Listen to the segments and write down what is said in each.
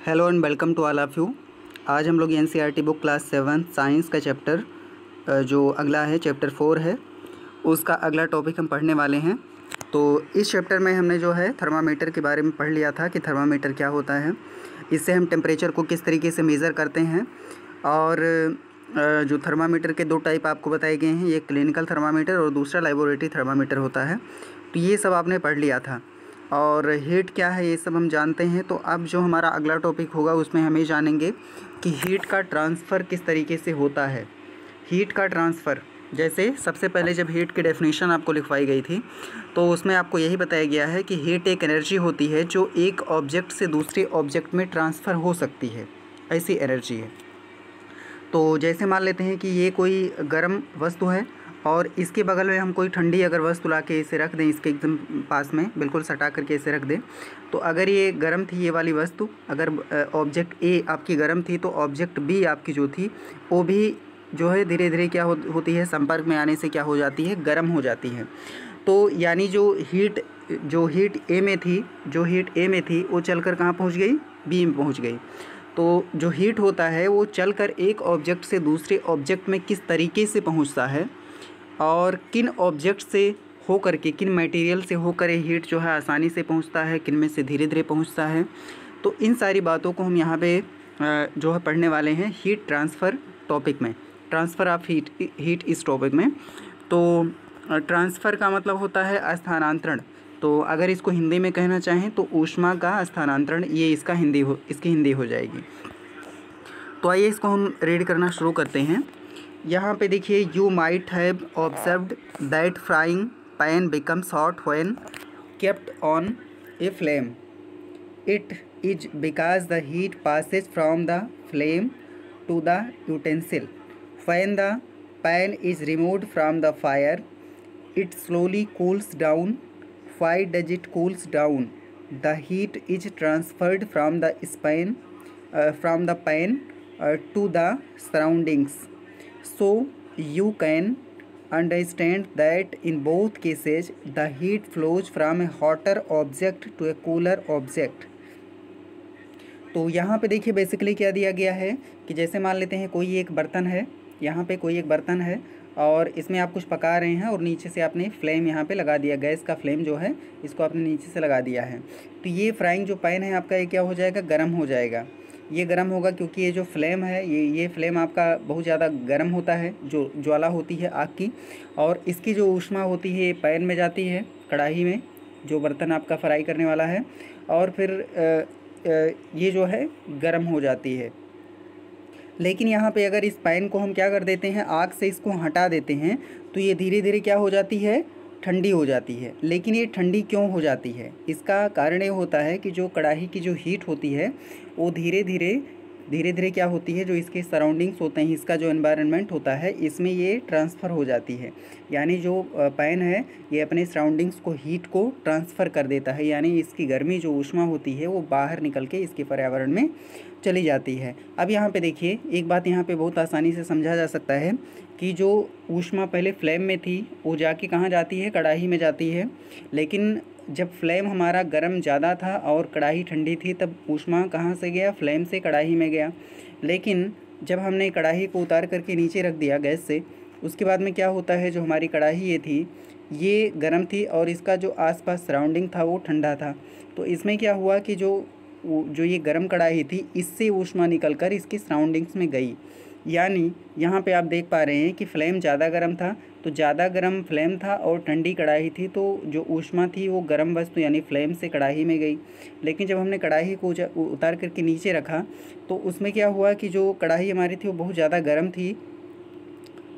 Hello and welcome to all of you. आज हम लोग एनसीईआरटी बुक क्लास 7 साइंस का चैप्टर जो अगला है चैप्टर 4 है, उसका अगला टॉपिक हम पढ़ने वाले हैं। तो इस चैप्टर में हमने जो है थर्मामीटर के बारे में पढ़ लिया था कि थर्मामीटर क्या होता है, इससे हम टेम्परेचर को किस तरीके से मेज़र करते हैं। और जो थर्मामीटर के दो टाइप आपको बताए गए हैं, एक क्लिनिकल थर्मामीटर और दूसरा लैबोरेटरी थर्मामीटर होता है। तो ये सब आपने पढ़ लिया था और हीट क्या है ये सब हम जानते हैं। तो अब जो हमारा अगला टॉपिक होगा उसमें हम ये जानेंगे कि हीट का ट्रांसफ़र किस तरीके से होता है। हीट का ट्रांसफ़र, जैसे सबसे पहले जब हीट की डेफिनेशन आपको लिखवाई गई थी तो उसमें आपको यही बताया गया है कि हीट एक एनर्जी होती है जो एक ऑब्जेक्ट से दूसरे ऑब्जेक्ट में ट्रांसफ़र हो सकती है, ऐसी एनर्जी है। तो जैसे मान लेते हैं कि ये कोई गर्म वस्तु है और इसके बगल में हम कोई ठंडी अगर वस्तु ला के इसे रख दें, इसके एकदम पास में बिल्कुल सटा करके इसे रख दें, तो अगर ये गर्म थी ये वाली वस्तु, अगर ऑब्जेक्ट ए आपकी गर्म थी तो ऑब्जेक्ट बी आपकी जो थी वो भी जो है धीरे धीरे क्या होती है, संपर्क में आने से क्या हो जाती है, गर्म हो जाती है। तो यानी जो हीट ए में थी वो चलकर कहाँ पहुँच गई, बी में पहुँच गई। तो जो हीट होता है वो चलकर एक ऑब्जेक्ट से दूसरे ऑब्जेक्ट में किस तरीके से पहुँचता है और किन ऑब्जेक्ट से होकर के, किन मटेरियल से होकर ये हीट जो है आसानी से पहुंचता है, किन में से धीरे धीरे पहुंचता है। तो इन सारी बातों को हम यहाँ पे जो है पढ़ने वाले हैं हीट ट्रांसफ़र टॉपिक में, ट्रांसफ़र ऑफ हीट इस टॉपिक में। तो ट्रांसफ़र का मतलब होता है स्थानांतरण। तो अगर इसको हिंदी में कहना चाहें तो ऊष्मा का स्थानांतरण, ये इसकी हिंदी हो जाएगी। तो आइए इसको हम रीड करना शुरू करते हैं। यहाँ पे देखिए, you might have observed that frying pan becomes hot when kept on a flame. It is because the heat passes from the flame to the utensil. When the pan is removed from the fire it slowly cools down. Why does it cools down? The heat is transferred from the pan to the surroundings. So you can understand that in both cases the heat flows from a hotter object to a cooler object. तो यहाँ पे देखिए basically क्या दिया गया है कि जैसे मान लेते हैं कोई एक बर्तन है, यहाँ पे कोई एक बर्तन है और इसमें आप कुछ पका रहे हैं और नीचे से आपने फ्लेम यहाँ पे लगा दिया, गैस का फ्लेम जो है इसको आपने नीचे से लगा दिया है। तो ये फ्राइंग जो पैन है आपका, ये क्या हो जाएगा, गर्म हो जाएगा। ये गर्म होगा क्योंकि ये जो फ्लेम है ये फ्लेम आपका बहुत ज़्यादा गर्म होता है, जो ज्वाला होती है आग की, और इसकी जो ऊष्मा होती है पैन में जाती है, कढ़ाई में, जो बर्तन आपका फ्राई करने वाला है, और फिर ये जो है गर्म हो जाती है। लेकिन यहाँ पे अगर इस पैन को हम क्या कर देते हैं, आग से इसको हटा देते हैं, तो ये धीरे धीरे क्या हो जाती है, ठंडी हो जाती है। लेकिन ये ठंडी क्यों हो जाती है, इसका कारण ये होता है कि जो कढ़ाई की जो हीट होती है वो धीरे धीरे क्या होती है, जो इसके सराउंडिंग्स होते हैं, इसका जो एनवायरनमेंट होता है, इसमें ये ट्रांसफ़र हो जाती है। यानी जो पैन है ये अपने सराउंडिंग्स को, हीट को ट्रांसफ़र कर देता है, यानी इसकी गर्मी जो ऊष्मा होती है वो बाहर निकल के इसके पर्यावरण में चली जाती है। अब यहाँ पे देखिए एक बात यहाँ पे बहुत आसानी से समझा जा सकता है कि जो ऊष्मा पहले फ्लेम में थी वो जाके कहाँ जाती है, कढ़ाई में जाती है। लेकिन जब फ्लेम हमारा गर्म ज़्यादा था और कढ़ाई ठंडी थी, तब ऊष्मा कहाँ से गया, फ्लेम से कढ़ाई में गया। लेकिन जब हमने कढ़ाई को उतार करके नीचे रख दिया गैस से, उसके बाद में क्या होता है, जो हमारी कढ़ाई ये थी ये गर्म थी और इसका जो आसपास सराउंडिंग था वो ठंडा था। तो इसमें क्या हुआ कि जो ये गर्म कढ़ाई थी इससे ऊष्मा निकलकर इसकी सराउंडिंग्स में गई। यानी यहाँ पे आप देख पा रहे हैं कि फ्लेम ज़्यादा गर्म था, तो ज़्यादा गर्म फ्लेम था और ठंडी कढ़ाई थी, तो जो ऊष्मा थी वो गर्म वस्तु यानी फ्लेम से कढ़ाई में गई। लेकिन जब हमने कढ़ाई को उतार करके नीचे रखा तो उसमें क्या हुआ कि जो कढ़ाई हमारी थी वो बहुत ज़्यादा गर्म थी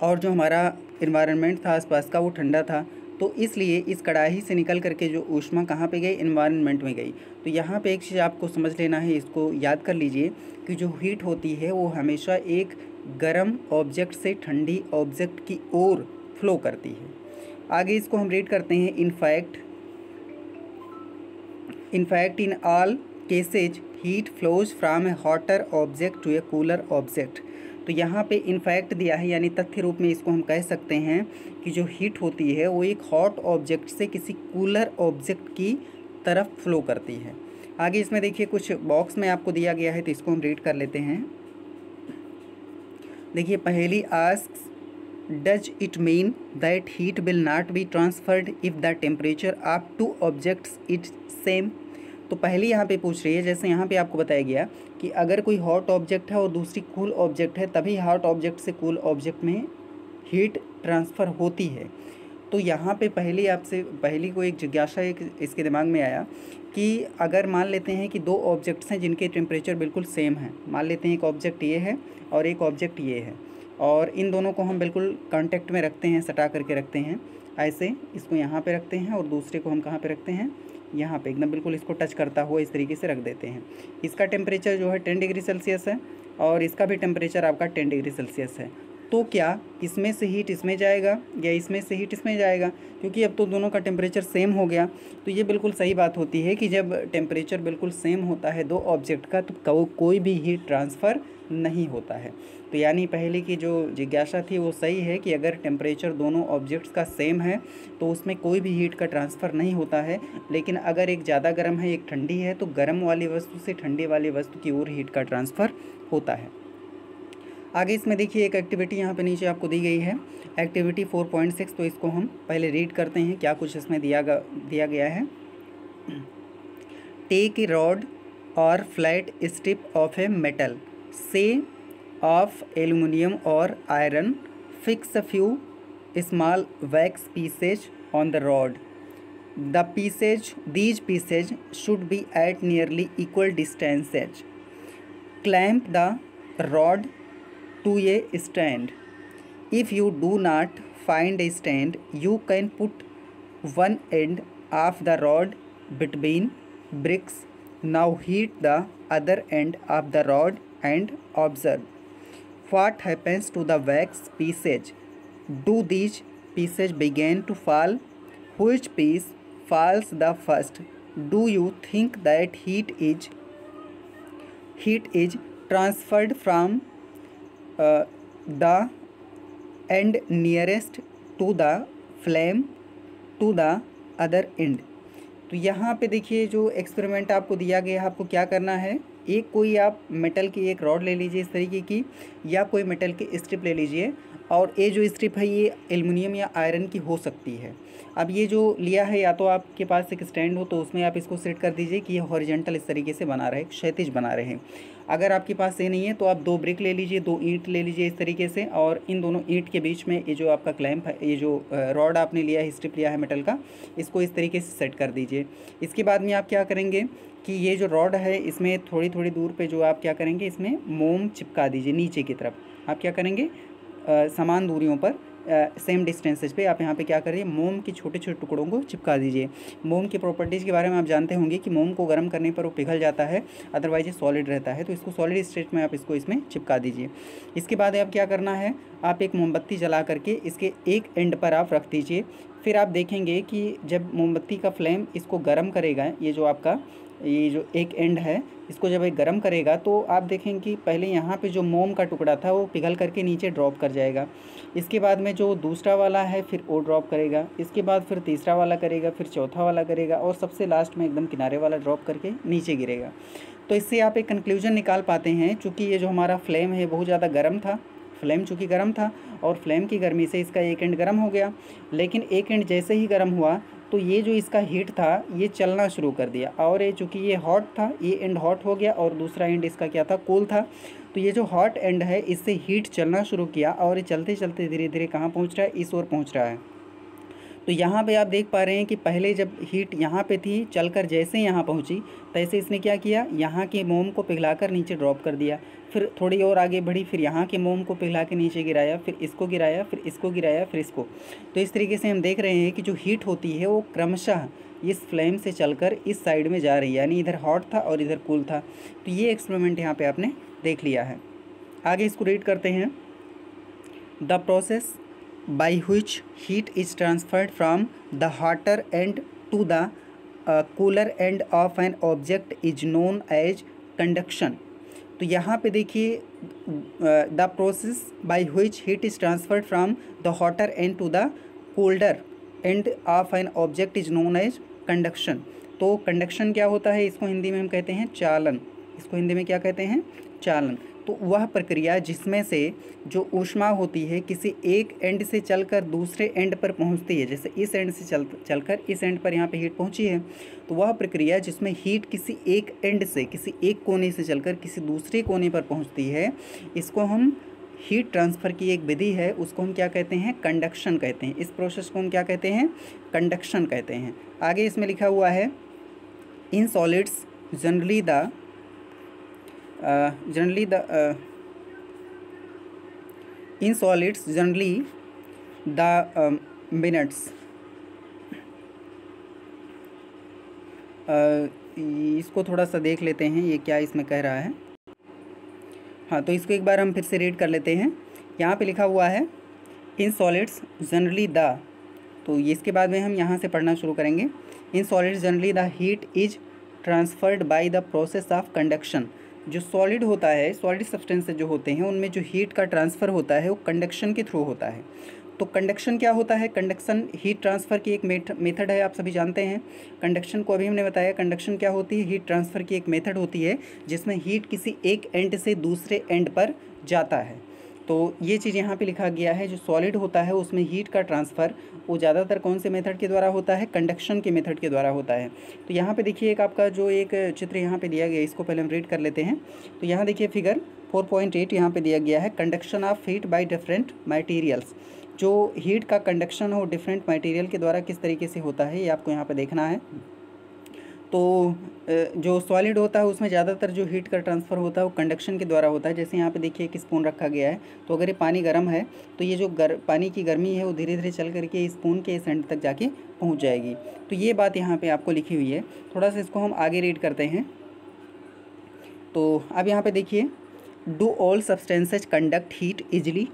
और जो हमारा इन्वायरमेंट था आसपास का वो ठंडा था। तो इसलिए इस कढ़ाई से निकल करके जो ऊष्मा कहाँ पे गई, इन्वायरमेंट में गई। तो यहाँ पे एक चीज़ आपको समझ लेना है, इसको याद कर लीजिए कि जो हीट होती है वो हमेशा एक गर्म ऑब्जेक्ट से ठंडी ऑब्जेक्ट की ओर फ्लो करती है। आगे इसको हम रीड करते हैं। In fact in all cases heat flows from a hotter object to a cooler object. तो यहाँ पे इनफैक्ट दिया है, यानी तथ्य रूप में इसको हम कह सकते हैं कि जो हीट होती है वो एक हॉट ऑब्जेक्ट से किसी कूलर ऑब्जेक्ट की तरफ फ्लो करती है। आगे इसमें देखिए कुछ बॉक्स में आपको दिया गया है, तो इसको हम रीड कर लेते हैं। देखिए पहेली asks does it mean that heat will not be transferred if the temperature of two objects is same. तो पहली यहाँ पे पूछ रही है, जैसे यहाँ पे आपको बताया गया कि अगर कोई हॉट ऑब्जेक्ट है और दूसरी कूल ऑब्जेक्ट है, तभी हॉट ऑब्जेक्ट से कूल ऑब्जेक्ट में हीट ट्रांसफ़र होती है। तो यहाँ पे पहली को एक जिज्ञासा एक इसके दिमाग में आया कि अगर मान लेते हैं कि दो ऑब्जेक्ट्स हैं जिनके टेम्परेचर बिल्कुल सेम है, मान लेते हैं एक ऑब्जेक्ट ये है और एक ऑब्जेक्ट ये है, और इन दोनों को हम बिल्कुल कांटेक्ट में रखते हैं, सटा करके रखते हैं, ऐसे इसको यहाँ पे रखते हैं और दूसरे को हम कहाँ पे रखते हैं, यहाँ पे एकदम बिल्कुल इसको टच करता हुआ इस तरीके से रख देते हैं। इसका टेम्परेचर जो है 10 डिग्री सेल्सियस है और इसका भी टेम्परेचर आपका 10 डिग्री सेल्सियस है। तो क्या इसमें से हीट इसमें जाएगा या इसमें से हीट इसमें जाएगा? क्योंकि अब तो दोनों का टेम्परेचर सेम हो गया। तो ये बिल्कुल सही बात होती है कि जब टेम्परेचर बिल्कुल सेम होता है दो ऑब्जेक्ट का, तो कोई भी हीट ट्रांसफ़र नहीं होता है। तो यानी पहले की जो जिज्ञासा थी वो सही है कि अगर टेम्परेचर दोनों ऑब्जेक्ट्स का सेम है तो उसमें कोई भी हीट का ट्रांसफ़र नहीं होता है। लेकिन अगर एक ज़्यादा गर्म है एक ठंडी है, तो गर्म वाली वस्तु से ठंडी वाली वस्तु की ओर हीट का ट्रांसफ़र होता है। आगे इसमें देखिए एक एक्टिविटी यहाँ पे नीचे आपको दी गई है, एक्टिविटी 4.6। तो इसको हम पहले रीड करते हैं क्या कुछ इसमें दिया गया है। टेक ए रॉड और flat strip of a metal से ऑफ एल्युमिनियम और iron, fix a few small wax pieces on the rod. These pieces should be at nearly equal distances. Clamp the rod to a stand. If you do not find a stand, you can put one end of the rod between bricks. Now heat the other end of the rod and observe what happens to the wax pieces. Do these pieces begin to fall? Which piece falls the first? Do you think that heat is transferred from the end nearest to the flame to the other end? तो यहाँ पे देखिए जो experiment आपको दिया गया है, आपको क्या करना है, एक कोई आप मेटल की एक रॉड ले लीजिए इस तरीके की, या कोई मेटल की स्ट्रिप ले लीजिए, और ये जो स्ट्रिप है ये एल्युमिनियम या आयरन की हो सकती है। अब ये जो लिया है, या तो आपके पास एक स्टैंड हो तो उसमें आप इसको सेट कर दीजिए कि ये हॉरिजॉन्टल इस तरीके से बना रहे, क्षैतिज बना रहे। अगर आपके पास ये नहीं है तो आप 2 ब्रिक ले लीजिए, 2 ईंट ले लीजिए इस तरीके से, और इन दोनों ईंट के बीच में ये जो आपका क्लैंप है, ये जो रॉड आपने लिया है, स्ट्रिप लिया है मेटल का, इसको इस तरीके से सेट कर दीजिए। इसके बाद में आप क्या करेंगे कि ये जो रॉड है इसमें थोड़ी थोड़ी दूर पे जो आप क्या करेंगे, इसमें मोम चिपका दीजिए नीचे की तरफ। आप क्या करेंगे, समान दूरियों पर सेम डिस्टेंसेज पे आप यहाँ पे क्या करिए, मोम के छोटे छोटे टुकड़ों को चिपका दीजिए। मोम की प्रॉपर्टीज़ के बारे में आप जानते होंगे कि मोम को गर्म करने पर वो पिघल जाता है, अदरवाइज ये सॉलिड रहता है। तो इसको सॉलिड स्टेट में आप इसको इसमें चिपका दीजिए। इसके बाद आप क्या करना है, आप एक मोमबत्ती जला करके इसके एक एंड पर आप रख दीजिए। फिर आप देखेंगे कि जब मोमबत्ती का फ्लेम इसको गर्म करेगा, ये जो आपका ये जो एक एंड है इसको जब एक गर्म करेगा, तो आप देखेंगे कि पहले यहाँ पे जो मोम का टुकड़ा था वो पिघल करके नीचे ड्रॉप कर जाएगा। इसके बाद में जो दूसरा वाला है फिर वो ड्रॉप करेगा, इसके बाद फिर तीसरा वाला करेगा, फिर चौथा वाला करेगा, और सबसे लास्ट में एकदम किनारे वाला ड्रॉप करके नीचे गिरेगा। तो इससे आप एक कंक्लूजन निकाल पाते हैं, चूँकि ये जो हमारा फ्लेम है बहुत ज़्यादा गर्म था, फ्लेम चूँकि गर्म था और फ्लेम की गर्मी से इसका एक एंड गर्म हो गया, लेकिन एक एंड जैसे ही गर्म हुआ तो ये जो इसका हीट था ये चलना शुरू कर दिया, और ये चूँकि ये हॉट था, ये एंड हॉट हो गया और दूसरा एंड इसका क्या था, कूल था। तो ये जो हॉट एंड है इससे हीट चलना शुरू किया, और ये चलते चलते धीरे धीरे कहाँ पहुँच रहा है, इस ओर पहुँच रहा है। तो यहाँ पे आप देख पा रहे हैं कि पहले जब हीट यहाँ पे थी, चलकर जैसे यहाँ पहुँची तैसे इसने क्या किया, यहाँ के मोम को पिघलाकर नीचे ड्रॉप कर दिया। फिर थोड़ी और आगे बढ़ी, फिर यहाँ के मोम को पिघला के नीचे गिराया, फिर इसको गिराया, फिर इसको गिराया, फिर इसको। तो इस तरीके से हम देख रहे हैं कि जो हीट होती है वो क्रमशः इस फ्लेम से चलकर इस साइड में जा रही है, यानी इधर हॉट था और इधर कूल था। तो ये एक्सपेरिमेंट यहाँ पे आपने देख लिया है। आगे इसको रीड करते हैं। The process by which heat is transferred from the hotter end to the cooler end of an object is known as conduction। तो यहाँ पे देखिए the process by which heat is transferred from the hotter end to the colder end of an object is known as conduction। तो conduction क्या होता है, इसको हिंदी में हम कहते हैं चालन। इसको हिंदी में क्या कहते हैं, चालन। तो वह प्रक्रिया जिसमें से जो ऊष्मा होती है किसी एक एंड से चलकर दूसरे एंड पर पहुंचती है, जैसे इस एंड से चलकर इस एंड पर यहाँ पे हीट पहुंची है, तो वह प्रक्रिया जिसमें हीट किसी एक एंड से, किसी एक कोने से चलकर किसी दूसरे कोने पर पहुंचती है, इसको हम हीट ट्रांसफ़र की एक विधि है, उसको हम क्या कहते हैं, कंडक्शन कहते हैं। इस प्रोसेस को हम क्या कहते हैं, कंडक्शन कहते हैं। आगे इसमें लिखा हुआ है in solids generally the in solids generally the minutes, इसको थोड़ा सा देख लेते हैं ये क्या इसमें कह रहा है। हाँ, तो इसको एक बार हम फिर से रीड कर लेते हैं। यहाँ पे लिखा हुआ है इन सॉलिड्स जनरली द, तो इसके बाद में हम यहाँ से पढ़ना शुरू करेंगे। In solids generally the heat is transferred by the process of conduction. जो सॉलिड होता है, सॉलिड सब्सटेंसेस जो होते हैं उनमें जो हीट का ट्रांसफ़र होता है वो कंडक्शन के थ्रू होता है। तो कंडक्शन क्या होता है, कंडक्शन हीट ट्रांसफ़र की एक मेथड है, आप सभी जानते हैं। कंडक्शन को अभी हमने बताया, कंडक्शन क्या होती है, हीट ट्रांसफ़र की एक मेथड होती है जिसमें हीट किसी एक एंड से दूसरे एंड पर जाता है। तो ये चीज़ यहाँ पे लिखा गया है, जो सॉलिड होता है उसमें हीट का ट्रांसफ़र वो ज़्यादातर कौन से मेथड के द्वारा होता है, कंडक्शन के मेथड के द्वारा होता है। तो यहाँ पे देखिए एक आपका जो एक चित्र यहाँ पे दिया गया है, इसको पहले हम रीड कर लेते हैं। तो यहाँ देखिए फिगर 4.8 यहाँ पे दिया गया है, conduction of heat by different materials. जो हीट का कंडक्शन हो डिफरेंट मटेरियल के द्वारा किस तरीके से होता है, ये आपको यहाँ पर देखना है। तो जो सॉलिड होता है उसमें ज़्यादातर जो हीट का ट्रांसफ़र होता है वो कंडक्शन के द्वारा होता है। जैसे यहाँ पे देखिए एक स्पून रखा गया है, तो अगर ये पानी गर्म है तो ये जो पानी की गर्मी है वो धीरे धीरे चल करके स्पून के इस एंड तक जाके पहुँच जाएगी। तो ये बात यहाँ पे आपको लिखी हुई है। थोड़ा सा इसको हम आगे रीड करते हैं। तो अब यहाँ पर देखिए, do all substances conduct heat easily.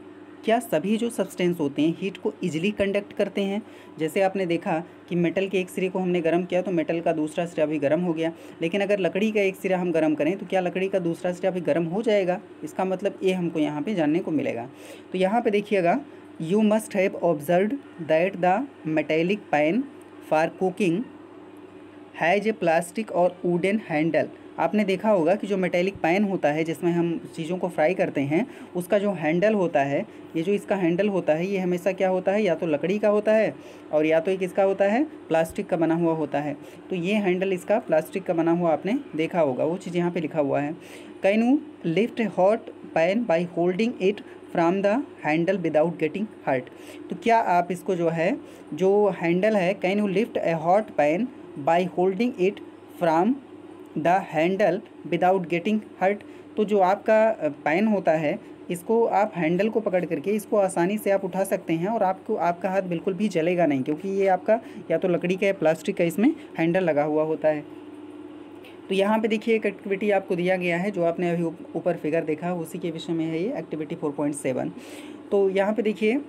क्या सभी जो सब्सटेंस होते हैं हीट को ईजिली कंडक्ट करते हैं। जैसे आपने देखा कि मेटल के एक सिरे को हमने गर्म किया तो मेटल का दूसरा सिरा भी गर्म हो गया, लेकिन अगर लकड़ी का एक सिरा हम गर्म करें तो क्या लकड़ी का दूसरा सिरा भी गर्म हो जाएगा। इसका मतलब ये हमको यहाँ पे जानने को मिलेगा। तो यहाँ पे देखिएगा, you must have observed that the metallic pan for cooking has a plastic और वुडन हैंडल। आपने देखा होगा कि जो मेटेलिक पैन होता है जिसमें हम चीज़ों को फ्राई करते हैं, उसका जो हैंडल होता है, ये जो इसका हैंडल होता है ये हमेशा क्या होता है, या तो लकड़ी का होता है और या तो एक इसका होता है प्लास्टिक का बना हुआ होता है। तो ये हैंडल इसका प्लास्टिक का बना हुआ आपने देखा होगा, वो चीज़ यहाँ पे लिखा हुआ है। Can you lift a hot pan by holding it from the handle without getting hurt. तो क्या आप इसको जो है, जो हैंडल है, can you lift a hot pan by holding it from the handle without getting hurt. तो जो आपका पैन होता है इसको आप हैंडल को पकड़ करके इसको आसानी से आप उठा सकते हैं और आपका हाथ बिल्कुल भी जलेगा नहीं, क्योंकि ये आपका या तो लकड़ी का या प्लास्टिक का इसमें हैंडल लगा हुआ होता है। तो यहाँ पे देखिए एक एक्टिविटी आपको दिया गया है, जो आपने अभी ऊपर फिगर देखा उसी के विषय में है ये एक्टिविटी 4.7। तो यहाँ पे देखिए,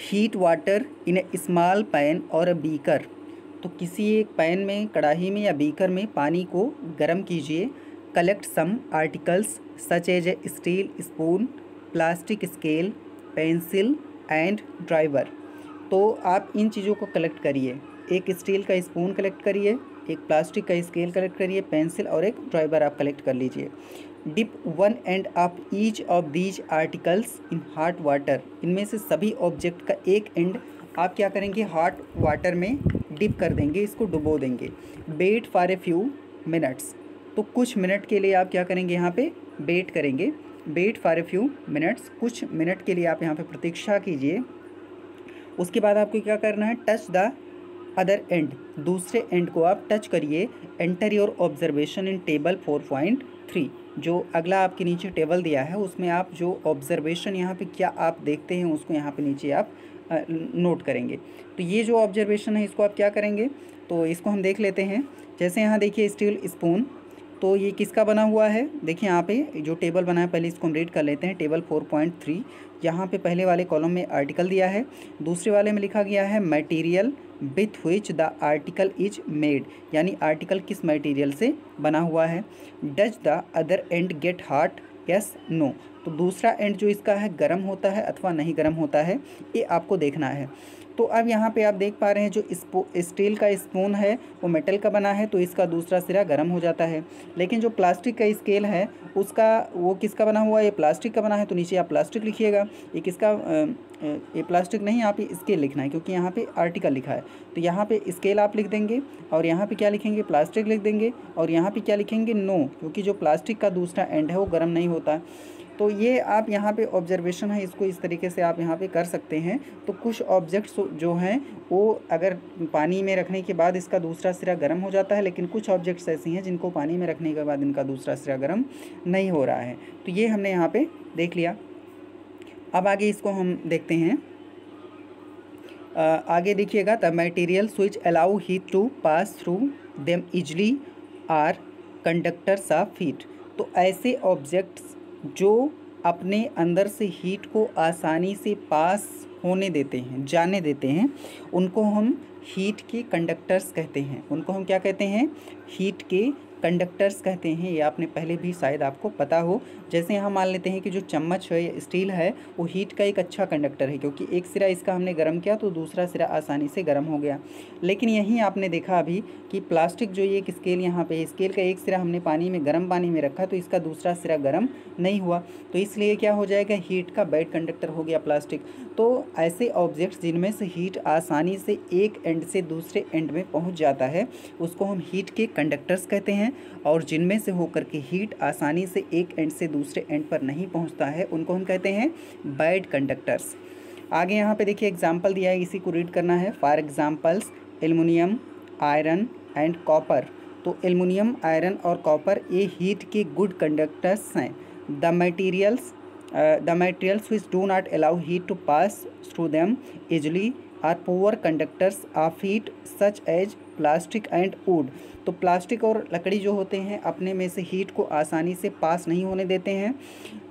heat water in A small pan और अ बीकर। तो किसी एक पैन में, कढ़ाई में या बीकर में पानी को गर्म कीजिए। Collect some articles such as a steel spoon, plastic scale, pencil and driver. तो आप इन चीज़ों को कलेक्ट करिए। एक स्टील का स्पून कलेक्ट करिए, एक प्लास्टिक का स्केल कलेक्ट करिए, पेंसिल और एक ड्राइवर आप कलेक्ट कर लीजिए। Dip one end of each of these articles in hot water. इनमें से सभी ऑब्जेक्ट का एक एंड आप क्या करेंगे, हॉट वाटर में डिप कर देंगे, इसको डुबो देंगे। Wait for a few minutes. तो कुछ मिनट के लिए आप क्या करेंगे, यहाँ पे वेट करेंगे। Wait for a few minutes, कुछ मिनट के लिए आप यहाँ पे प्रतीक्षा कीजिए। उसके बाद आपको क्या करना है, टच द अदर एंड। दूसरे एंड को आप टच करिए। Enter your observation in table 4.3। जो अगला आपके नीचे टेबल दिया है उसमें आप जो ऑब्जर्वेशन यहाँ पे क्या आप देखते हैं उसको यहाँ पे नीचे आप नोट करेंगे। तो ये जो ऑब्जर्वेशन है इसको आप क्या करेंगे, तो इसको हम देख लेते हैं। जैसे यहाँ देखिए स्टील स्पून, तो ये किसका बना हुआ है, देखिए यहाँ पे जो टेबल बना है पहले इसको हम रीड कर लेते हैं। टेबल 4.3, यहाँ पे पहले वाले कॉलम में आर्टिकल दिया है, दूसरे वाले में लिखा गया है material with which the article is made, यानी आर्टिकल किस मटेरियल से बना हुआ है। Does the other end get hot, yes no. तो दूसरा एंड जो इसका है गर्म होता है अथवा नहीं गर्म होता है, ये आपको देखना है। तो अब यहाँ पे आप देख पा रहे हैं जो स्टील का स्पून है वो मेटल का बना है, तो इसका दूसरा सिरा गर्म हो जाता है। लेकिन जो प्लास्टिक का स्केल है उसका वो किसका बना हुआ है, ये प्लास्टिक का बना है, तो नीचे आप प्लास्टिक लिखिएगा। ये किसका ये प्लास्टिक नहीं, यहाँ पे स्केल लिखना है क्योंकि यहाँ पे आर्टिकल लिखा है। तो यहाँ पे स्केल आप लिख देंगे और यहाँ पे क्या लिखेंगे, प्लास्टिक लिख देंगे, और यहाँ पे क्या लिखेंगे, नो, क्योंकि जो प्लास्टिक का दूसरा एंड है वो गर्म नहीं होता। तो ये आप यहाँ पे ऑब्जर्वेशन है, इसको इस तरीके से आप यहाँ पे कर सकते हैं। तो कुछ ऑब्जेक्ट्स जो हैं वो अगर पानी में रखने के बाद इसका दूसरा सिरा गर्म हो जाता है, लेकिन कुछ ऑब्जेक्ट्स ऐसी हैं जिनको पानी में रखने के बाद इनका दूसरा सिरा गर्म नहीं हो रहा है। तो ये हमने यहाँ पे देख लिया। अब आगे इसको हम देखते हैं। आगे देखिएगा, the materials which allow heat to pass through them easily are conductors of heat. तो ऐसे ऑब्जेक्ट्स जो अपने अंदर से हीट को आसानी से पास होने देते हैं, जाने देते हैं, उनको हम हीट के कंडक्टर्स कहते हैं। उनको हम क्या कहते हैं, हीट के कंडक्टर्स कहते हैं। ये आपने पहले भी शायद आपको पता हो। जैसे यहाँ मान लेते हैं कि जो चम्मच है या स्टील है वो हीट का एक अच्छा कंडक्टर है, क्योंकि एक सिरा इसका हमने गर्म किया तो दूसरा सिरा आसानी से गर्म हो गया। लेकिन यहीं आपने देखा अभी कि प्लास्टिक जो ये एक स्केल यहाँ पे, स्केल का एक सिरा हमने पानी में, गर्म पानी में रखा तो इसका दूसरा सिरा गर्म नहीं हुआ, तो इसलिए क्या हो जाएगा, हीट का बैड कंडक्टर हो गया प्लास्टिक। तो ऐसे ऑब्जेक्ट्स जिनमें से हीट आसानी से एक एंड से दूसरे एंड में पहुँच जाता है उसको हम हीट के कंडक्टर्स कहते हैं, और जिनमें से होकर के हीट आसानी से एक एंड से दूसरे एंड पर नहीं पहुंचता है उनको हम कहते हैं बैड कंडक्टर्स। आगे यहाँ पे देखिए एग्जाम्पल दिया है, इसी को रीड करना है। For examples aluminium, iron and copper. तो एल्युमिनियम, आयरन और कॉपर ये हीट के गुड कंडक्टर्स हैं। The materials which do not allow heat to pass through them easily are poor conductors of heat such as plastic and wood. तो plastic और लकड़ी जो होते हैं अपने में से हीट को आसानी से पास नहीं होने देते हैं,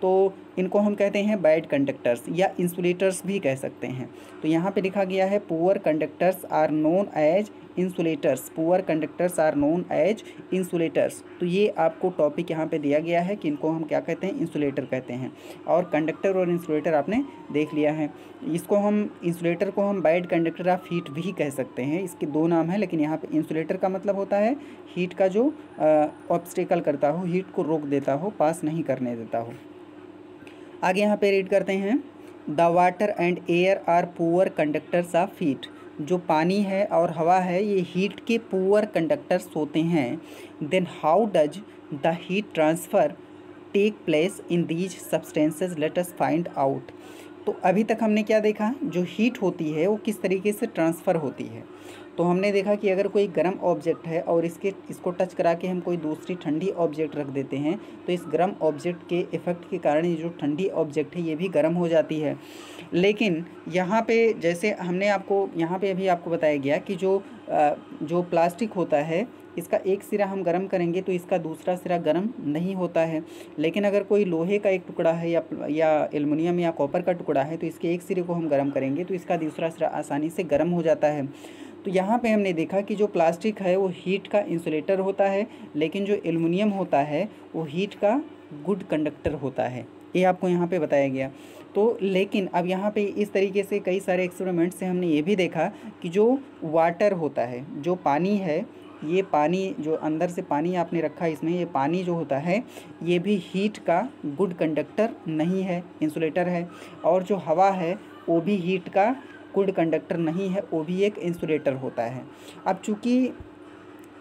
तो इनको हम कहते हैं बैड कंडक्टर्स या इंसुलेटर्स भी कह सकते हैं। तो यहाँ पे लिखा गया है poor conductors are known as insulators. Poor conductors are known as insulators. तो ये आपको टॉपिक यहाँ पे दिया गया है कि इनको हम क्या कहते हैं, इंसुलेटर कहते हैं। और कंडक्टर और इंसुलेटर आपने देख लिया है। इसको हम इंसुलेटर को हम बैड कंडक्टर ऑफ हीट भी कह सकते हैं। इसके दो नाम हैं, लेकिन यहाँ पे इंसुलेटर का मतलब होता है हीट का जो ऑब्स्टेकल करता हो, हीट को रोक देता हो, पास नहीं करने देता हो। आगे यहाँ पे रीड करते हैं, the water and air are poor conductors of heat. जो पानी है और हवा है ये हीट के पुअर कंडक्टर्स होते हैं। Then how does the heat transfer take place in these substances, let us find out. तो अभी तक हमने क्या देखा, जो हीट होती है वो किस तरीके से ट्रांसफ़र होती है। तो हमने देखा कि अगर कोई गर्म ऑब्जेक्ट है और इसको टच करा के हम कोई दूसरी ठंडी ऑब्जेक्ट रख देते हैं तो इस गर्म ऑब्जेक्ट के इफ़ेक्ट के कारण ये जो ठंडी ऑब्जेक्ट है ये भी गर्म हो जाती है। लेकिन यहाँ पे जैसे हमने आपको यहाँ पे अभी आपको बताया गया कि जो प्लास्टिक होता है इसका एक सिरा हम गर्म करेंगे तो इसका दूसरा सिरा गर्म नहीं होता है। लेकिन अगर कोई लोहे का एक टुकड़ा है या एल्युमिनियम या कॉपर का टुकड़ा है तो इसके एक सिरे को हम गर्म करेंगे तो इसका दूसरा सिरा आसानी से गर्म हो जाता है। तो यहाँ पे हमने देखा कि जो प्लास्टिक है वो हीट का इंसुलेटर होता है, लेकिन जो एल्युमिनियम होता है वो हीट का गुड कंडक्टर होता है। ये आपको यहाँ पे बताया गया। तो लेकिन अब यहाँ पे इस तरीके से कई सारे एक्सपेरिमेंट से हमने ये भी देखा कि जो वाटर होता है, जो पानी है, ये पानी जो अंदर से पानी आपने रखा इसमें, ये पानी जो होता है ये भी हीट का गुड कंडक्टर नहीं है, इंसुलेटर है। और जो हवा है वो भी हीट का गुड कंडक्टर नहीं है, वो भी एक इंसुलेटर होता है। अब चूँकि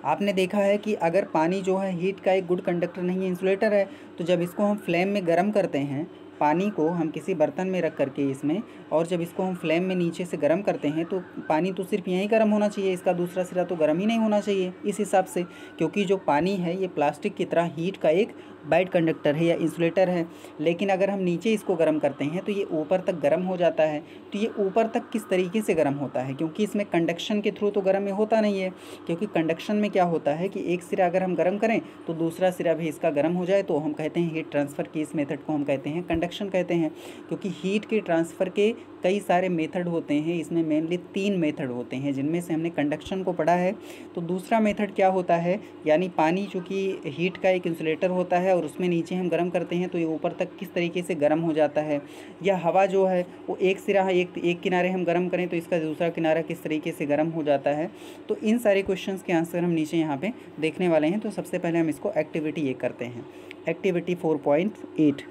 आपने देखा है कि अगर पानी जो है हीट का एक गुड कंडक्टर नहीं है, इंसुलेटर है, तो जब इसको हम फ्लेम में गर्म करते हैं, पानी को हम किसी बर्तन में रख करके इसमें, और जब इसको हम फ्लेम में नीचे से गर्म करते हैं तो पानी तो सिर्फ यहीं गर्म होना चाहिए, इसका दूसरा सिरा तो गर्म ही नहीं होना चाहिए इस हिसाब से, क्योंकि जो पानी है ये प्लास्टिक की तरह हीट का एक बैड कंडक्टर है या इंसुलेटर है। लेकिन अगर हम नीचे इसको गर्म करते हैं तो ये ऊपर तक गर्म हो जाता है। तो ये ऊपर तक किस तरीके से गर्म होता है, क्योंकि इसमें कंडक्शन के थ्रू तो गर्म में होता नहीं है, क्योंकि कंडक्शन में क्या होता है कि एक सिरा अगर हम गर्म करें तो दूसरा सिरा भी इसका गर्म हो जाए, तो हम कहते हैं हीट ट्रांसफ़र की इस मेथड को हम कहते हैं कंडक्शन। कंडक्शन कहते हैं, क्योंकि हीट के ट्रांसफ़र के कई सारे मेथड होते हैं। इसमें मेनली 3 मेथड होते हैं, जिनमें से हमने कंडक्शन को पढ़ा है। तो दूसरा मेथड क्या होता है, यानी पानी चूँकि हीट का एक इंसुलेटर होता है और उसमें नीचे हम गर्म करते हैं तो ये ऊपर तक किस तरीके से गर्म हो जाता है, या हवा जो है वो एक सिरा एक किनारे हम गर्म करें तो इसका दूसरा किनारा किस तरीके से गर्म हो जाता है। तो इन सारे क्वेश्चंस के आंसर हम नीचे यहाँ पे देखने वाले हैं। तो सबसे पहले हम इसको एक्टिविटी ये करते हैं, एक्टिविटी 4.8,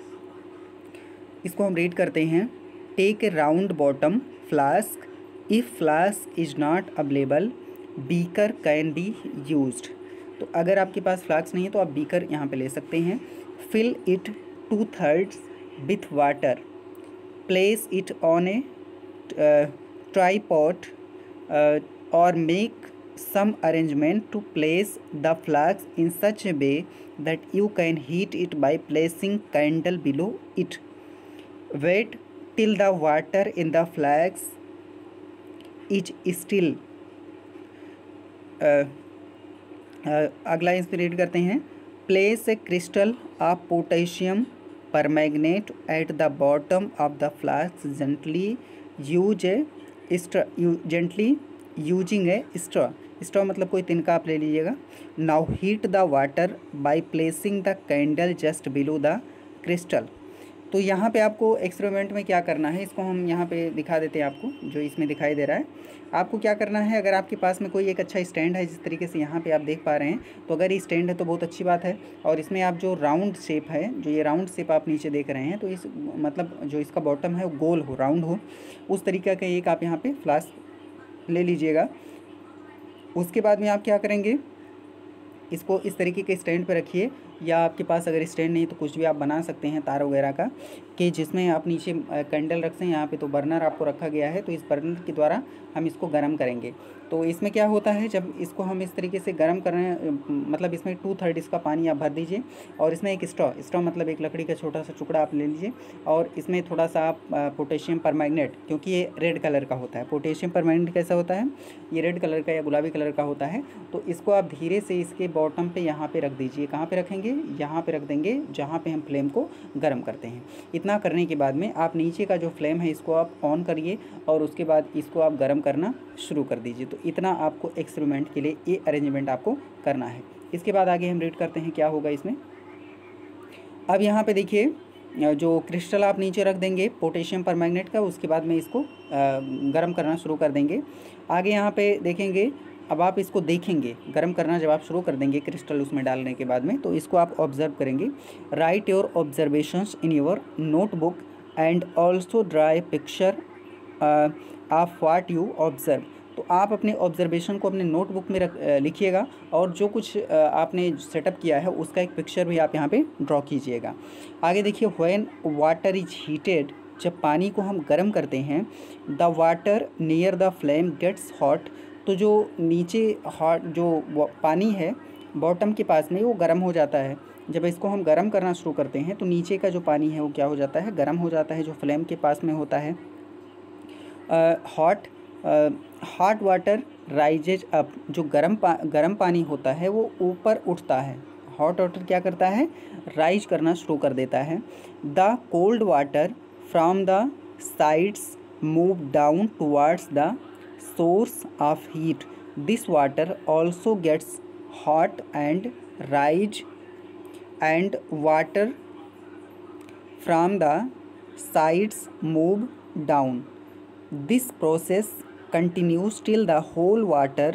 इसको हम रीड करते हैं। Take a round bottom flask, if flask is not available beaker can be used. तो अगर आपके पास फ्लास्क नहीं है तो आप बीकर यहाँ पे ले सकते हैं। Fill it 2/3 with water, place it on a tripod or make some arrangement to place the flask in such a way that you can heat it by placing candle below it. Wait till the water in the flask is still. अगला इस read करते हैं। Place a crystal of potassium permanganate at the bottom of the flask, gently use A gently using A straw मतलब कोई तिनका आप ले लीजिएगा। Now heat the water by placing the candle just below the crystal. तो यहाँ पे आपको एक्सपेरिमेंट में क्या करना है, इसको हम यहाँ पे दिखा देते हैं आपको, जो इसमें दिखाई दे रहा है। आपको क्या करना है, अगर आपके पास में कोई एक अच्छा स्टैंड है, जिस तरीके से यहाँ पे आप देख पा रहे हैं, तो अगर ये स्टैंड है तो बहुत अच्छी बात है। और इसमें आप जो राउंड शेप है, जो ये राउंड शेप आप नीचे देख रहे हैं, तो इस मतलब जो इसका बॉटम है वो गोल हो, राउंड हो, उस तरीके का एक आप यहाँ पे फ्लास्क ले लीजिएगा। उसके बाद में आप क्या करेंगे, इसको इस तरीके के स्टैंड पे रखिए, या आपके पास अगर स्टैंड नहीं तो कुछ भी आप बना सकते हैं तार वगैरह का, कि जिसमें आप नीचे कैंडल रख सकें। यहाँ पे तो बर्नर आपको रखा गया है, तो इस बर्नर के द्वारा हम इसको गर्म करेंगे। तो इसमें क्या होता है, जब इसको हम इस तरीके से गर्म कर रहे हैं, मतलब इसमें 2/3 इसका पानी आप भर दीजिए, और इसमें एक स्ट्रॉ मतलब एक लकड़ी का छोटा सा टुकड़ा आप ले लीजिए, और इसमें थोड़ा सा आप पोटेशियम परमैंगनेट, क्योंकि ये रेड कलर का होता है, पोटेशियम परमैंगनेट कैसा होता है, ये रेड कलर का या गुलाबी कलर का होता है। तो इसको आप धीरे से इसके बॉटम पे यहाँ पे रख दीजिए। कहाँ पे रखेंगे, यहाँ पे रख देंगे, जहाँ पे हम फ्लेम को गर्म करते हैं। इतना करने के बाद में आप नीचे का जो फ्लेम है इसको आप ऑन करिए, और उसके बाद इसको आप गर्म करना शुरू कर दीजिए। तो इतना आपको एक्सपेरिमेंट के लिए ये अरेंजमेंट आपको करना है। इसके बाद आगे हम रीड करते हैं क्या होगा इसमें। अब यहाँ पे देखिए, जो क्रिस्टल आप नीचे रख देंगे पोटेशियम परमैंगनेट का, उसके बाद में इसको गर्म करना शुरू कर देंगे। आगे यहाँ पे देखेंगे, अब आप इसको देखेंगे गर्म करना जब आप शुरू कर देंगे क्रिस्टल उसमें डालने के बाद में, तो इसको आप ऑब्जर्व करेंगे। Right your observations in your notebook and also draw a picture of what you observe. तो आप अपने ऑब्जर्वेशन को अपने नोटबुक में लिखिएगा, और जो कुछ आपने सेटअप किया है उसका एक पिक्चर भी आप यहाँ पे ड्रॉ कीजिएगा। आगे देखिए, व्हेन वाटर इज हीटेड, जब पानी को हम गर्म करते हैं, the water near the flame gets hot. तो जो नीचे हॉट जो पानी है बॉटम के पास में, वो गर्म हो जाता है। जब इसको हम गर्म करना शुरू करते हैं तो नीचे का जो पानी है वो क्या हो जाता है, गर्म हो जाता है, जो फ्लेम के पास में होता है। हॉट वाटर राइजेज अप, जो गर्म पानी होता है वो ऊपर उठता है। हॉट वाटर क्या करता है, राइज करना शुरू कर देता है। The cold water from the sides move down towards the source of heat. This water also gets hot and rise, and water from the sides move down. This process continues till the whole water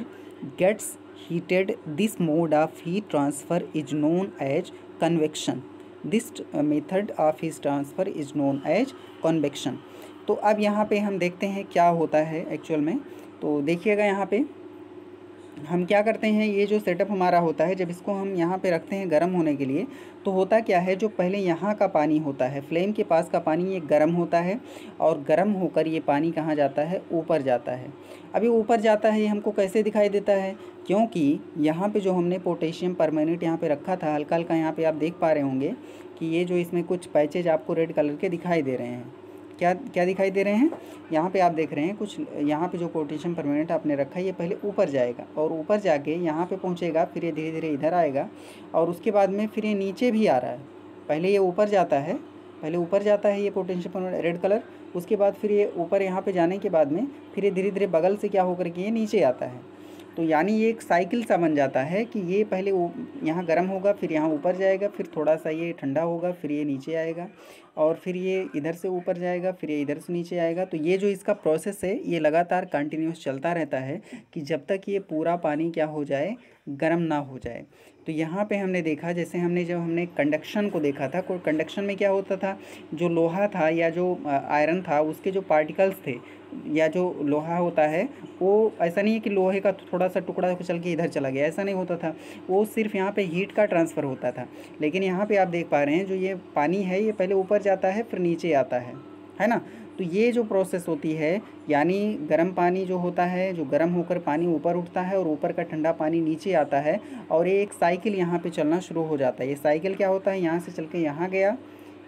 gets heated. This mode of heat transfer is known as convection. This method of heat transfer is known as convection. तो अब यहाँ पे हम देखते हैं क्या होता है एक्चुअल में। तो देखिएगा, यहाँ पे हम क्या करते हैं, ये जो सेटअप हमारा होता है, जब इसको हम यहाँ पे रखते हैं गर्म होने के लिए, तो होता क्या है, जो पहले यहाँ का पानी होता है, फ्लेम के पास का पानी, ये गर्म होता है, और गर्म होकर ये पानी कहाँ जाता है, ऊपर जाता है। अभी ऊपर जाता है, ये हमको कैसे दिखाई देता है, क्योंकि यहाँ पे जो हमने पोटेशियम परमैंगनेट यहाँ पे रखा था, हल्का हल्का यहाँ पे आप देख पा रहे होंगे कि ये जो इसमें कुछ पैचेज आपको रेड कलर के दिखाई दे रहे हैं। क्या क्या दिखाई दे रहे हैं, यहाँ पे आप देख रहे हैं कुछ, यहाँ पे जो पोटेशियम परमैंगनेट आपने रखा है ये पहले ऊपर जाएगा, और ऊपर जाके यहाँ पे पहुँचेगा, फिर ये धीरे धीरे इधर आएगा, और उसके बाद में फिर ये नीचे भी आ रहा है। पहले ये ऊपर जाता है, पहले ऊपर जाता है ये पोटेंशियल रेड कलर, उसके बाद फिर ये ऊपर यहाँ पे जाने के बाद में फिर ये धीरे धीरे बगल से क्या होकर के ये नीचे आता है। तो यानी ये एक साइकिल सा बन जाता है कि ये पहले यहाँ गर्म होगा, फिर यहाँ ऊपर जाएगा, फिर थोड़ा सा ये ठंडा होगा, फिर ये नीचे आएगा, और फिर ये इधर से ऊपर जाएगा, फिर ये इधर से नीचे आएगा। तो ये जो इसका प्रोसेस है ये लगातार कंटिन्यूस चलता रहता है कि जब तक ये पूरा पानी क्या हो जाए, गर्म ना हो जाए। तो यहाँ पे हमने देखा, जैसे जब हमने कंडक्शन को देखा था, को कंडक्शन में क्या होता था, जो लोहा था या जो आयरन था उसके जो पार्टिकल्स थे, या जो लोहा होता है वो ऐसा नहीं है कि लोहे का थोड़ा सा टुकड़ा चल के इधर चला गया, ऐसा नहीं होता था, वो सिर्फ यहाँ पे हीट का ट्रांसफ़र होता था। लेकिन यहाँ पे आप देख पा रहे हैं जो ये पानी है ये पहले ऊपर जाता है फिर नीचे आता है ना। तो ये जो प्रोसेस होती है, यानी गर्म पानी जो होता है, जो गर्म होकर पानी ऊपर उठता है और ऊपर का ठंडा पानी नीचे आता है, और ये एक साइकिल यहाँ पे चलना शुरू हो जाता है। ये साइकिल क्या होता है, यहाँ से चल के यहाँ गया,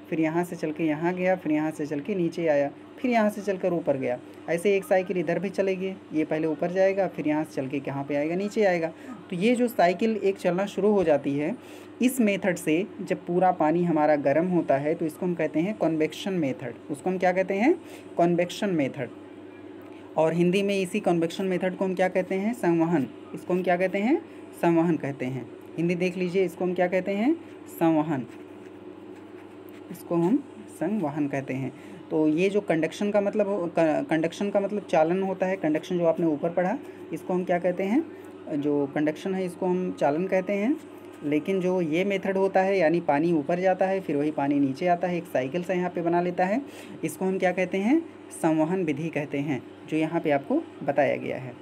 फिर यहाँ से चल के यहाँ गया, फिर यहाँ से चल के नीचे आया, फिर यहाँ से चलकर ऊपर गया। ऐसे एक साइकिल इधर भी चलेगी, ये पहले ऊपर जाएगा, फिर यहाँ से चल के कहाँ पे आएगा, नीचे आएगा। तो ये जो साइकिल एक चलना शुरू हो जाती है, इस मेथड से जब पूरा पानी हमारा गर्म होता है तो इसको हम कहते हैं कन्वेक्शन मेथड। उसको हम क्या कहते हैं, कन्वेक्शन मेथड। और हिंदी में इसी कन्वेक्शन मेथड को हम क्या कहते हैं, संवहन। इसको हम क्या कहते हैं, संवहन कहते हैं। हिंदी देख लीजिए, इसको हम क्या कहते हैं, संवहन। इसको हम संवहन कहते हैं। तो ये जो कंडक्शन का मतलब चालन होता है, कंडक्शन जो आपने ऊपर पढ़ा, इसको हम क्या कहते हैं, जो कंडक्शन है इसको हम चालन कहते हैं। लेकिन जो ये मेथड होता है, यानी पानी ऊपर जाता है फिर वही पानी नीचे आता है, एक साइकिल सा यहाँ पे बना लेता है, इसको हम क्या कहते हैं, संवहन विधि कहते हैं, जो यहाँ पे आपको बताया गया है।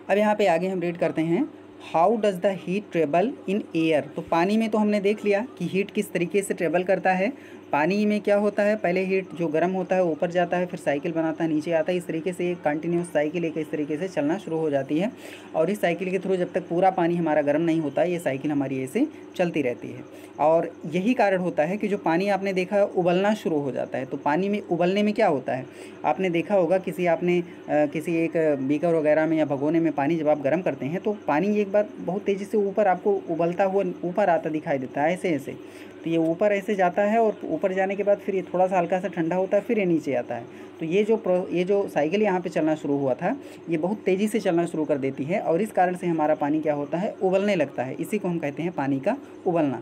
अब यहाँ पे आगे हम रीड करते हैं, how does the heat travel in air. तो पानी में तो हमने देख लिया कि हीट किस तरीके से ट्रेवल करता है। पानी में क्या होता है, पहले हीट जो गर्म होता है ऊपर जाता है, फिर साइकिल बनाता है, नीचे आता है। इस तरीके से एक कंटिन्यूस साइकिल एक इस तरीके से चलना शुरू हो जाती है, और इस साइकिल के थ्रू जब तक पूरा पानी हमारा गर्म नहीं होता ये साइकिल हमारी ऐसे चलती रहती है। और यही कारण होता है कि जो पानी आपने देखा उबलना शुरू हो जाता है। तो पानी में उबलने में क्या होता है, आपने देखा होगा किसी एक बीकर वगैरह में या भगोने में पानी जब आप गर्म करते हैं तो पानी एक बार बहुत तेज़ी से ऊपर आपको उबलता हुआ ऊपर आता दिखाई देता है, ऐसे। तो ये ऊपर ऐसे जाता है, और ऊपर जाने के बाद फिर ये थोड़ा सा हल्का सा ठंडा होता है, फिर ये नीचे आता है। तो ये जो साइकिल यहाँ पे चलना शुरू हुआ था, ये बहुत तेज़ी से चलना शुरू कर देती है, और इस कारण से हमारा पानी क्या होता है, उबलने लगता है। इसी को हम कहते हैं पानी का उबलना।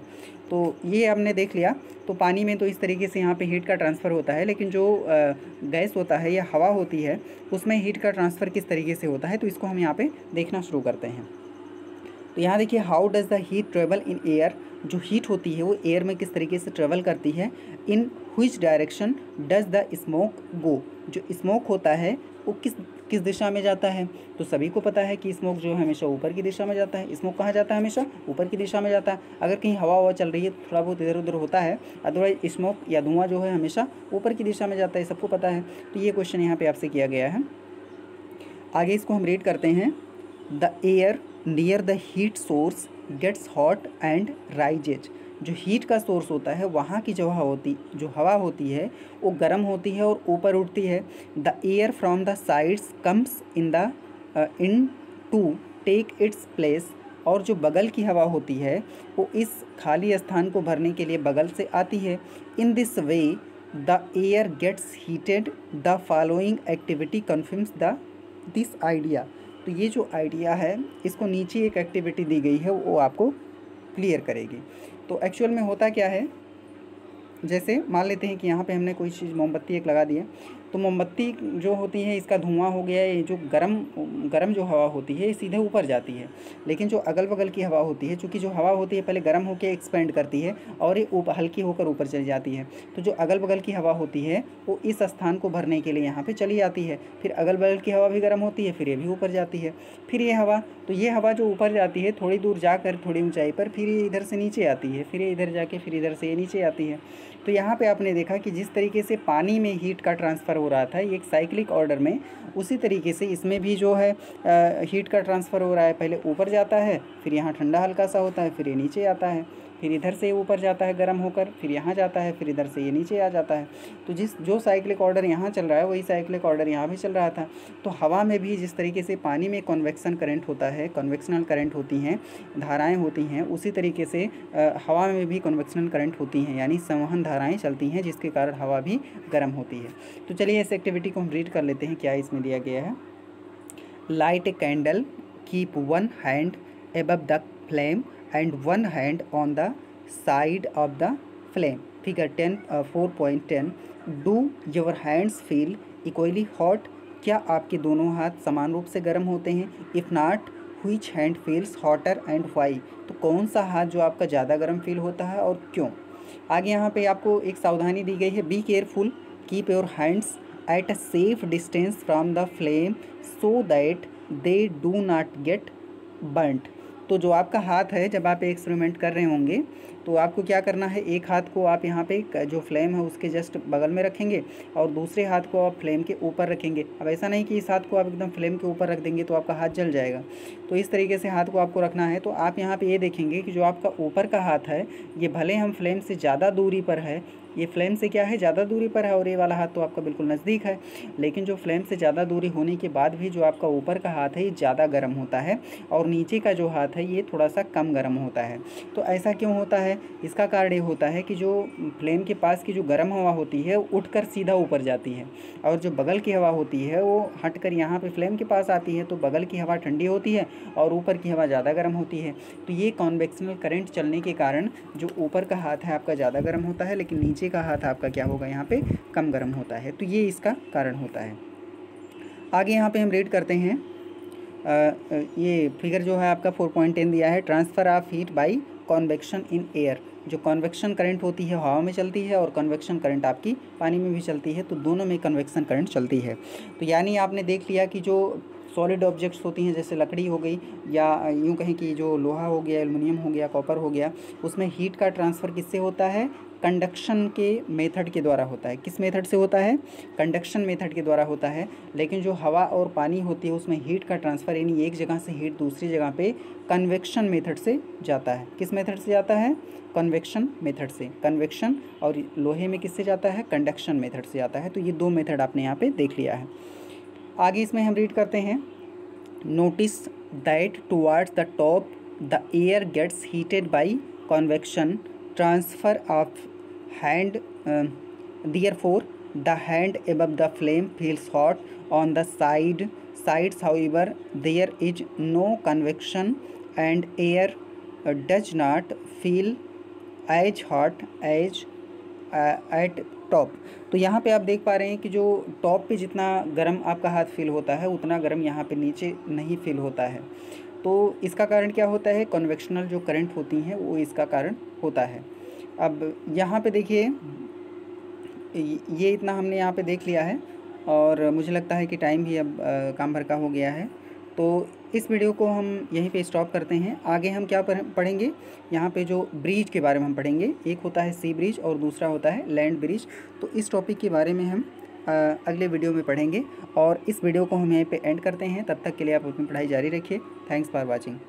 तो ये हमने देख लिया। तो पानी में तो इस तरीके से यहाँ पे हीट का ट्रांसफ़र होता है, लेकिन जो गैस होता है या हवा होती है उसमें हीट का ट्रांसफ़र किस तरीके से होता है, तो इसको हम यहाँ पे देखना शुरू करते हैं। तो यहाँ देखिए, how does the heat travel in air. जो हीट होती है वो एयर में किस तरीके से ट्रेवल करती है। In which direction does the smoke go. जो स्मोक होता है वो किस दिशा में जाता है। तो सभी को पता है कि स्मोक जो है हमेशा ऊपर की दिशा में जाता है। स्मोक कहाँ जाता है, हमेशा ऊपर की दिशा में जाता है। अगर कहीं हवा चल रही है तो थोड़ा बहुत इधर उधर होता है, अदरवाइज स्मोक या धुआं जो है हमेशा ऊपर की दिशा में जाता है, सबको पता है। तो ये क्वेश्चन यहाँ पे आपसे किया गया है। आगे इसको हम रीड करते हैं। The air near the heat source gets hot and rises. जो हीट का सोर्स होता है वहाँ की जो हवा होती है वो गर्म होती है और ऊपर उठती है। The air from the sides comes in to take its place. और जो बगल की हवा होती है वो इस खाली स्थान को भरने के लिए बगल से आती है। In this way the air gets heated. The following activity confirms this idea. तो ये जो आइडिया है इसको नीचे एक एक्टिविटी दी गई है वो आपको क्लियर करेगी। तो एक्चुअल में होता क्या है, जैसे मान लेते हैं कि यहाँ पे हमने कोई चीज़ मोमबत्ती एक लगा दी है, तो मोमबत्ती जो होती है इसका धुआं हो गया, ये जो गरम जो हवा होती है ये सीधे ऊपर जाती है। लेकिन जो अगल बगल की हवा होती है, चूँकि जो हवा होती है पहले गर्म होकर एक्सपेंड करती है और ये हल्की होकर ऊपर चली जाती है। तो जो अगल बगल की हवा होती है वो इस स्थान को भरने के लिए यहाँ पर चली आती है। फिर अगल बगल की हवा भी गर्म होती है, फिर ये भी ऊपर जाती है। फिर ये हवा जो ऊपर जाती है थोड़ी दूर जाकर थोड़ी ऊंचाई पर, फिर ये इधर से नीचे आती है, फिर ये इधर जाके फिर इधर से ये नीचे आती है। तो यहाँ पे आपने देखा कि जिस तरीके से पानी में हीट का ट्रांसफ़र हो रहा था एक साइक्लिक ऑर्डर में, उसी तरीके से इसमें भी जो है हीट का ट्रांसफ़र हो रहा है। पहले ऊपर जाता है, फिर यहाँ ठंडा हल्का सा होता है, फिर ये नीचे आता है, फिर इधर से ऊपर जाता है गर्म होकर, फिर यहाँ जाता है, फिर इधर से ये नीचे आ जाता है। तो जो साइक्लिक ऑर्डर यहाँ चल रहा है वही साइक्लिक ऑर्डर यहाँ भी चल रहा था। तो हवा में भी जिस तरीके से पानी में कन्वेक्शन करंट होता है, कन्वेक्शनल करंट होती हैं, धाराएँ होती हैं, उसी तरीके से हवा में भी कन्वेक्शनल करंट होती हैं, यानी संवहन धाराएँ चलती हैं, जिसके कारण हवा भी गर्म होती है। तो चलिए इस एक्टिविटी को हम रीड कर लेते हैं, क्या इसमें दिया गया है। Light a candle, keep one hand above the flame and one hand on the side of the flame. Figure 4.10. Do your hands feel equally hot? क्या आपके दोनों हाथ समान रूप से गर्म होते हैं? If not, which hand feels hotter and why? तो कौन सा हाथ जो आपका ज़्यादा गर्म फील होता है और क्यों? आगे यहाँ पे आपको एक सावधानी दी गई है, be careful, keep your hands at a safe distance from the flame so that they do not gate burned. तो जो आपका हाथ है, जब आप एक्सपेरिमेंट कर रहे होंगे तो आपको क्या करना है, एक हाथ को आप यहाँ पे जो फ्लेम है उसके जस्ट बगल में रखेंगे और दूसरे हाथ को आप फ्लेम के ऊपर रखेंगे। अब ऐसा नहीं कि इस हाथ को आप एकदम फ्लेम के ऊपर रख देंगे तो आपका हाथ जल जाएगा। तो इस तरीके से हाथ को आपको रखना है। तो आप यहाँ पे ये देखेंगे कि जो आपका ऊपर का हाथ है ये भले हम फ्लेम से ज़्यादा दूरी पर है, ये फ्लेम से क्या है, ज़्यादा दूरी पर है, और ये वाला हाथ तो आपका बिल्कुल नज़दीक है, लेकिन जो फ्लेम से ज़्यादा दूरी होने के बाद भी जो आपका ऊपर का हाथ है ये ज़्यादा गर्म होता है और नीचे का जो हाथ है ये थोड़ा सा कम गर्म होता है। तो ऐसा क्यों होता है? इसका कारण ये होता है कि जो फ्लेम के पास की जो गर्म हवा होती है वो उठकर सीधा ऊपर जाती है, और जो बगल की हवा होती है वो हटकर यहाँ पे फ्लेम के पास आती है। तो बगल की हवा ठंडी होती है और ऊपर की हवा ज़्यादा गर्म होती है। तो ये कॉन्वेक्शनल करंट चलने के कारण जो ऊपर का हाथ है आपका ज़्यादा गर्म होता है, लेकिन नीचे का हाथ आपका क्या होगा, यहाँ पे कम गर्म होता है। तो ये इसका कारण होता है। आगे यहाँ पे हम रीड करते हैं, ये फिगर जो है आपका 4.10 दिया है, transfer of heat bye convection in air. जो कन्वेक्शन करंट होती है हवा में चलती है और कन्वेक्शन करंट आपकी पानी में भी चलती है, तो दोनों में कन्वेक्शन करंट चलती है। तो यानी आपने देख लिया कि जो सॉलिड ऑब्जेक्ट्स होती हैं जैसे लकड़ी हो गई, या यूँ कहें कि जो लोहा हो गया, एल्युमिनियम हो गया, कॉपर हो गया, उसमें हीट का ट्रांसफ़र किससे होता है? कंडक्शन के मेथड के द्वारा होता है। किस मेथड से होता है? कंडक्शन मेथड के द्वारा होता है। लेकिन जो हवा और पानी होती है उसमें हीट का ट्रांसफ़र, यानी एक जगह से हीट दूसरी जगह पे कन्वेक्शन मेथड से जाता है। किस मेथड से जाता है? कन्वेक्शन मेथड से। कन्वेक्शन, और लोहे में किससे जाता है? कंडक्शन मेथड से जाता है। तो ये दो मेथड आपने यहाँ पे देख लिया है। आगे इसमें हम रीड करते हैं, notice that towards the top the air gets heated by convection transfer of hand, therefore the hand above the flame feels hot on the sides, however there is no convection and air does not feel as hot as at top। तो यहाँ पे आप देख पा रहे हैं कि जो टॉप पे जितना गर्म आपका हाथ फील होता है उतना गर्म यहाँ पे नीचे नहीं फील होता है। तो इसका कारण क्या होता है? कन्वेक्शनल जो करंट होती हैं वो इसका कारण होता है। अब यहाँ पे देखिए, ये इतना हमने यहाँ पे देख लिया है और मुझे लगता है कि टाइम भी अब काम भर का हो गया है। तो इस वीडियो को हम यहीं पे स्टॉप करते हैं। आगे हम क्या पढ़ेंगे, यहाँ पे जो ब्रिज के बारे में हम पढ़ेंगे। एक होता है सी ब्रिज और दूसरा होता है लैंड ब्रिज। तो इस टॉपिक के बारे में हम अगले वीडियो में पढ़ेंगे, और इस वीडियो को हम यहीं पे एंड करते हैं। तब तक के लिए आप अपनी पढ़ाई जारी रखिए। Thanks for watching.